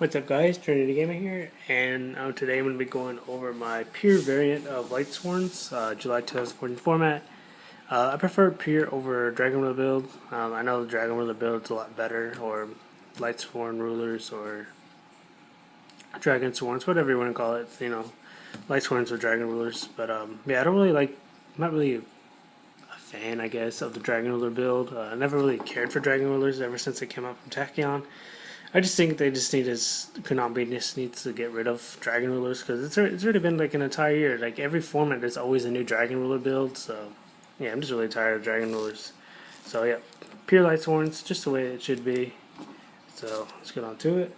What's up guys, Trinity Gaming here, and today I'm going to be going over my pure variant of Lightsworns, July 2014 format. I prefer pure over Dragon Ruler build. I know the Dragon Ruler build is a lot better, or Lightsworn Rulers, or Dragon Sworns, whatever you want to call it, you know, Lightsworns or Dragon Rulers. But yeah, I don't really like, I'm not really a fan, I guess, of the Dragon Ruler build. I never really cared for Dragon Rulers ever since it came out from Tachyon. I just think they just need Konami just needs to get rid of Dragon Rulers, because it's already been like an entire year. Like every format, there's always a new Dragon Ruler build. So yeah, I'm just really tired of Dragon Rulers. So yeah, pure Lightsworns, just the way it should be. So let's get on to it.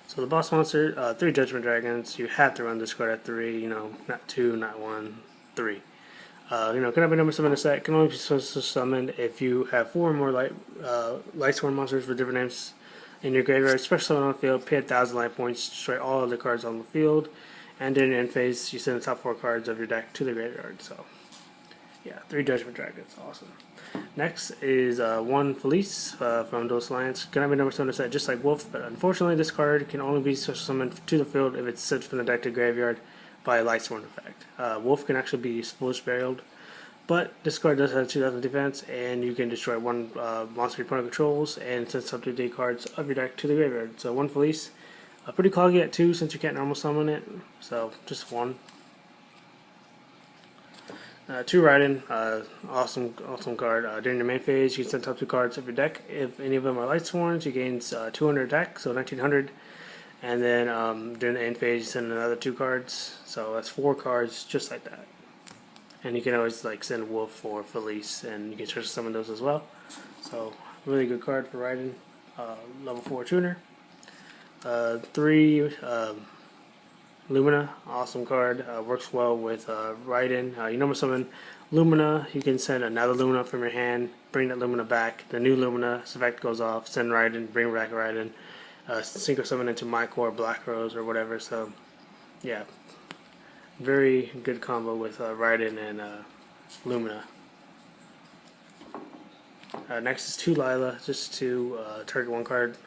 So the boss monster, 3 Judgement Dragons. You have to run this card at 3. You know, not 2, not 1, 3. You know, cannot be number summon a set. Can only be summoned if you have 4 or more Lightsworn monsters with different names in your graveyard. Special summon on the field, pay 1,000 life points, destroy all other cards on the field, and during your end phase, you send the top 4 cards of your deck to the graveyard. So, yeah, 3 Judgement Dragons, awesome. Next is 1 Felis from Dos Alliance. Cannot be number summon a set, just like Wulf, but unfortunately, this card can only be special summoned to the field if it's sent from the deck to graveyard by a Lightsworn effect. Wulf can actually be Foolish Burial, but this card does have 2,000 defense, and you can destroy 1 monster your opponent controls and send up to the cards of your deck to the graveyard. So 1 Felis, pretty cloggy at 2 since you can't normal summon it, so just 1. 2 Raiden, awesome card. During your main phase, you can send up 2 cards of your deck. If any of them are Lightsworns, you gain 200 attack, so 1900. And then during the end phase, you send another 2 cards, so that's 4 cards, just like that. And you can always like send Wulf or Felis, and you can special summon those as well. So really good card for Raiden, level 4 tuner. 3 Lumina, awesome card, works well with Raiden. You normal summon Lumina, you can send another Lumina from your hand, bring that Lumina back. The new Lumina's effect goes off, send Raiden, bring back Raiden. Synchro summon into My Core, Black Rose, or whatever. So, yeah, very good combo with Raiden and Lumina. Next is 2 Lyla, just to target 1 card,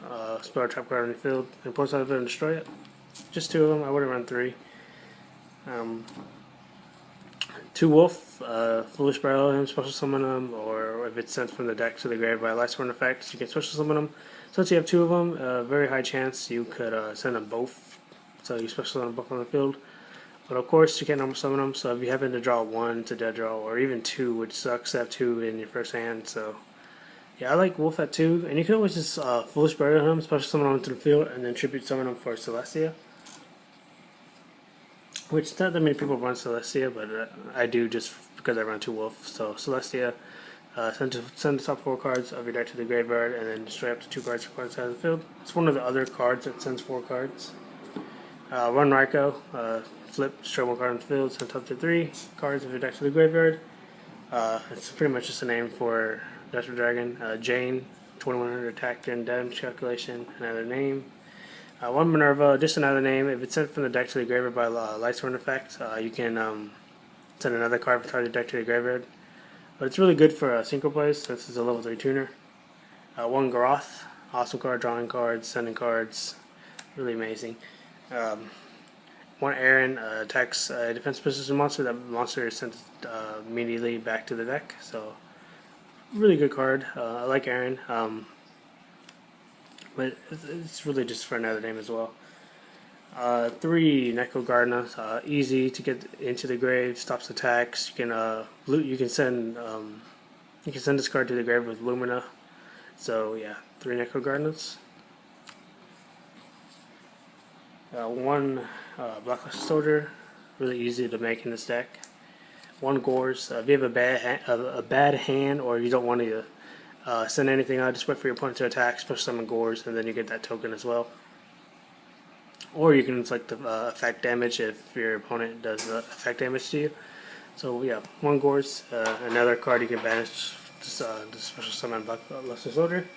spell or trap card on the field, and post out of it and destroy it. Just 2 of them. I wouldn't run 3. 2 Wulf, Foolish Barrel him, special summon him, or if it's sent from the deck to the grave by a Lightsworn effect, you can special summon him. Since you have 2 of them, very high chance you could send them both, so you special summon them both on the field. But of course, you can't normal summon them, so if you happen to draw 1 to dead draw, or even 2, which sucks to have 2 in your first hand, so yeah, I like Wulf at 2, and you can always just Foolish Barrel him, special summon him into the field, and then tribute summon him for Celestia. Which not that many people run Celestia, but I do just because I run 2 Wulf. So Celestia, send the top 4 cards of your deck to the graveyard, and then destroy up to 2 cards from outside of the field. It's one of the other cards that sends 4 cards. Run Ryko, flip, destroy 1 card on the field, send up to 3 cards of your deck to the graveyard. It's pretty much just a name for Judgement Dragon. Jain, 2100 attack and damage calculation, another name. 1 Minerva, just another name. If it's sent from the deck to the graveyard by Lightswron effect, you can send another card from the deck to the graveyard. But it's really good for synchro plays. This is a level 3 tuner. 1 Garoth, awesome card, drawing cards, sending cards, really amazing. 1 Ehren, attacks a defense position monster. That monster is sent immediately back to the deck. So really good card. I like Ehren. But it's really just for another name as well. 3 Necro Gardna, easy to get into the grave, stops attacks. You can send this card to the grave with Lumina. So yeah, 3 Necro Gardnas. 1 Blacklisted Soldier, really easy to make in this deck. 1 Gorz. If you have a bad hand, or you don't want to send anything out, just wait for your opponent to attack, special summon Gorz, and then you get that token as well. Or you can inflict the effect damage if your opponent does effect damage to you. So yeah, 1 Gorz, another card you can banish, just special summon Blacklisted Soldier.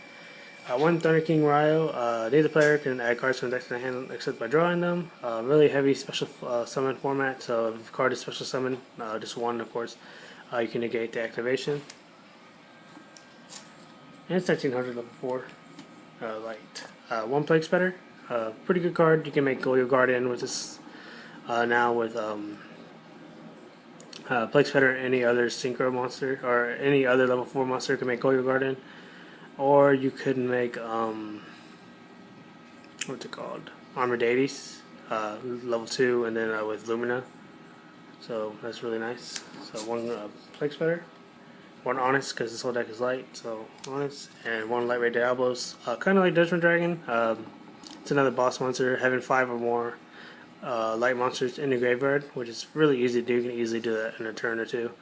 1 Thunder King Rai-Oh, neither player can add cards from the deck to the hand except by drawing them. Really heavy special summon format, so if the card is special summon, just 1 of course, you can negate the activation. And it's 1900 level 4. Light. One Plaguespreader. Pretty good card. You can make Yugioh Guardian with this now with Plaguespreader. Any other synchro monster or any other level 4 monster can make Yugioh Guardian, or you could make what's it called? Armor Deities, level 2, and then with Lumina. So that's really nice. So one Plaguespreader, one Honest because this whole deck is light, so Honest, and one Lightray Diabolos. Kind of like Judgement Dragon. It's another boss monster, having 5 or more light monsters in your graveyard, which is really easy to do. You can easily do that in a turn or two.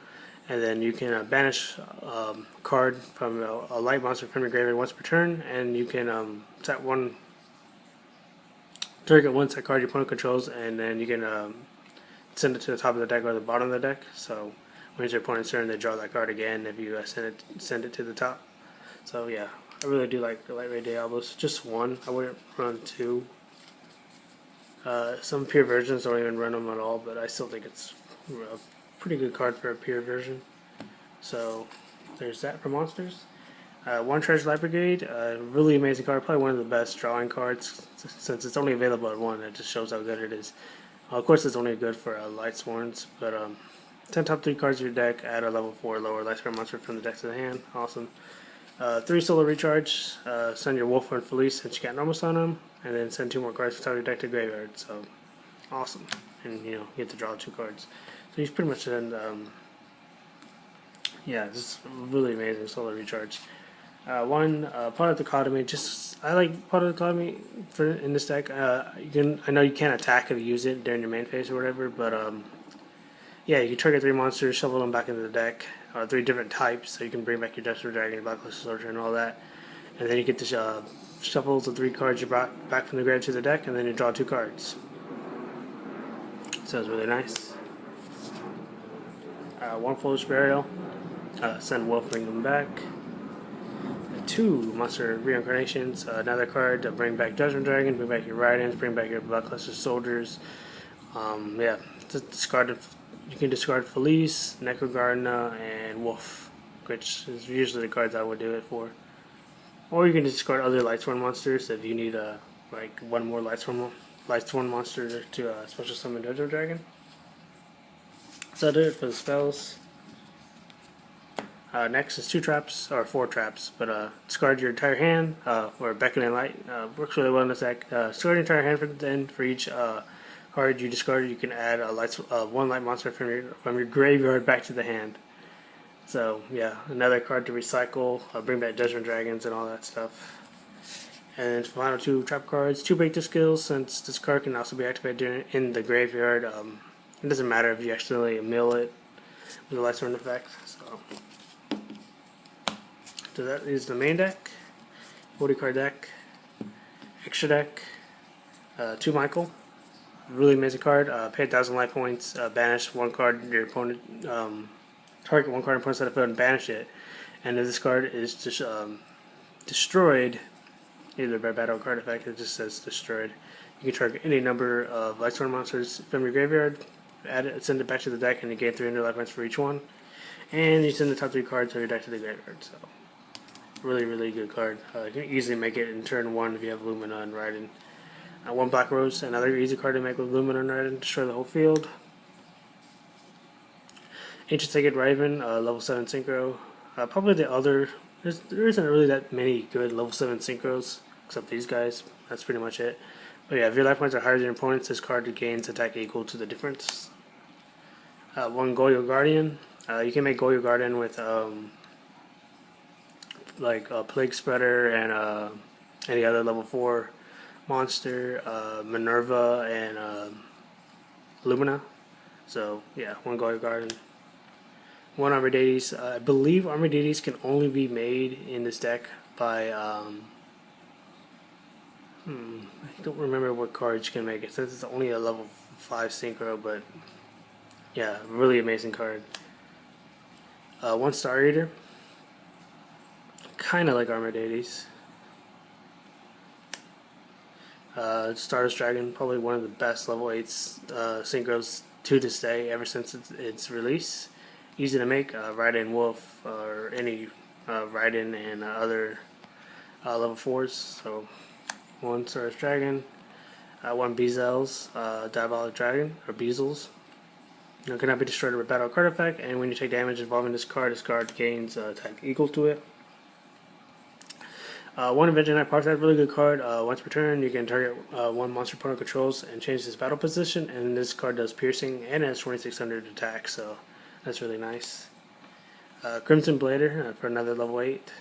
And then you can banish a card from a light monster from your graveyard once per turn, and you can set one target once that card your opponent controls, and then you can send it to the top of the deck or the bottom of the deck. So when it's your opponent's turn, they draw that card again if you send it to the top. So yeah, I really do like the Lightray Diabolos. Just one. I wouldn't run 2. Some pure versions don't even run them at all, but I still think it's a pretty good card for a pure version. So there's that for monsters. One Treasure Light Brigade, really amazing card, probably one of the best drawing cards since it's only available at 1. It just shows how good it is. Of course, it's only good for Lightsworns, but 10 top 3 cards of your deck, add a level 4 lower Lightsworn monster from the deck to the hand. Awesome. 3 solo recharge, send your Wulf and Felis since you got normal on them, and then send 2 more cards from top of your deck to graveyard. So awesome, and you get to draw 2 cards. So he's pretty much in. Yeah, this is really amazing solo recharge. One part of Dichotomy. I like part of Dichotomy in this deck. I know you can't attack if you use it during your main phase or whatever, but yeah, you can trigger 3 monsters, shuffle them back into the deck, 3 different types, so you can bring back your Judgement Dragon, your Blacklisted Soldier, and all that. And then you get to shuffle the 3 cards you brought back from the grave to the deck, and then you draw 2 cards. So it's really nice. One Foolish Burial, send Wulf, bring them back. 2 monster reincarnations, another card to bring back Judgement Dragon, bring back your Raidens, bring back your Blacklisted Soldiers. Yeah, you can discard Felis, Necro Gardna, and Wulf, which is usually the cards I would do it for. Or you can discard other Lightsworn monsters if you need like one more Lightsworn monster to special summon Judgement Dragon. So I did it for the spells. Next is 2 traps, or 4 traps, but discard your entire hand, or Beckoning Light, works really well in this deck. Discard your entire hand for each card you discard. You can add one light monster from your graveyard back to the hand. So yeah, another card to recycle, bring back Judgement Dragons and all that stuff. And final 2 trap cards, 2 breakthrough skills, since this card can also be activated in the graveyard. It doesn't matter if you accidentally mill it with the Lightswron effect. So that is the main deck, 40 card deck, extra deck, 2 Michael, really amazing card, pay 1,000 life points, banish 1 card your opponent, target 1 card your opponent's field and banish it, and if this card is just destroyed, either by battle card effect, it just says destroyed, you can target any number of Lightswron monsters from your graveyard, send it back to the deck, and you gain 300 life points for each one, and you send the top 3 cards of your deck to the graveyard. So really, really good card. You can easily make it in turn 1 if you have Lumina and Raiden. 1 Black Rose, another easy card to make with Lumina and Raiden, destroy the whole field. Ancient Sacred Raven, level 7 synchro. Probably the other, there isn't really that many good level 7 synchros, except these guys. That's pretty much it. But yeah, if your life points are higher than your opponent's, this card gains attack equal to the difference. 1 Yugioh Guardian. You can make Yugioh Guardian with like a Plaguespreader and any other level 4 monster, Minerva and Lumina. So yeah, 1 Yugioh Guardian. 1 Armor Deities. I believe Armor Deities can only be made in this deck by I don't remember what cards you can make it since it's only a level 5 synchro, but yeah, really amazing card. 1 Star Eater. Kinda like Armor Deities. Stardust Dragon, probably one of the best level 8 synchros to this day, ever since its release. Easy to make. Raiden Wulf, or any Raiden and other level 4s. So 1 Sorceress Dragon, 1 Bezel's Diabolic Dragon, or Beezels. It cannot be destroyed with battle card effect, and when you take damage involving this card gains attack equal to it. 1 Avenging Knight Parts, that's a really good card. Once per turn, you can target 1 monster opponent controls and change its battle position, and this card does piercing and has 2600 attack, so that's really nice. Crimson Blader for another level 8.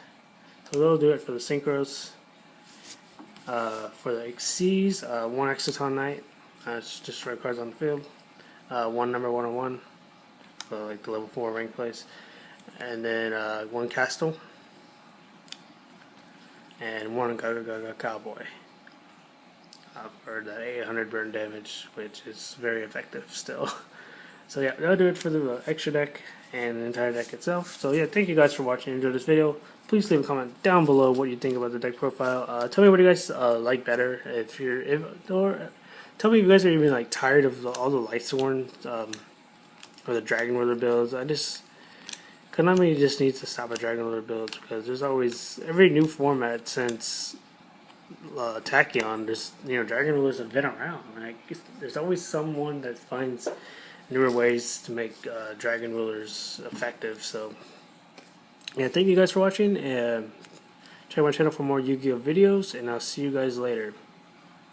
So they'll do it for the Synchros. For the Xyz, 1 Exciton Knight, just destroy cards on the field. 1 number 101, so like the level 4 rank place. And then 1 Castle. And 1 Gaga Cowboy for that 800 burn damage, which is very effective still. So yeah, that'll do it for the extra deck and the entire deck itself. So yeah, thank you guys for watching and enjoyed this video. Please leave a comment down below what you think about the deck profile. Tell me what you guys like better. Or tell me if you guys are even like tired of all the Lightsworn or the Dragon Ruler builds. Konami just needs to stop at Dragon Ruler builds, because there's always, every new format since Tachyon, Dragon Rulers have been around. Like, there's always someone that finds newer ways to make Dragon Rulers effective. So yeah, thank you guys for watching, and check my channel for more Yu-Gi-Oh videos, and I'll see you guys later.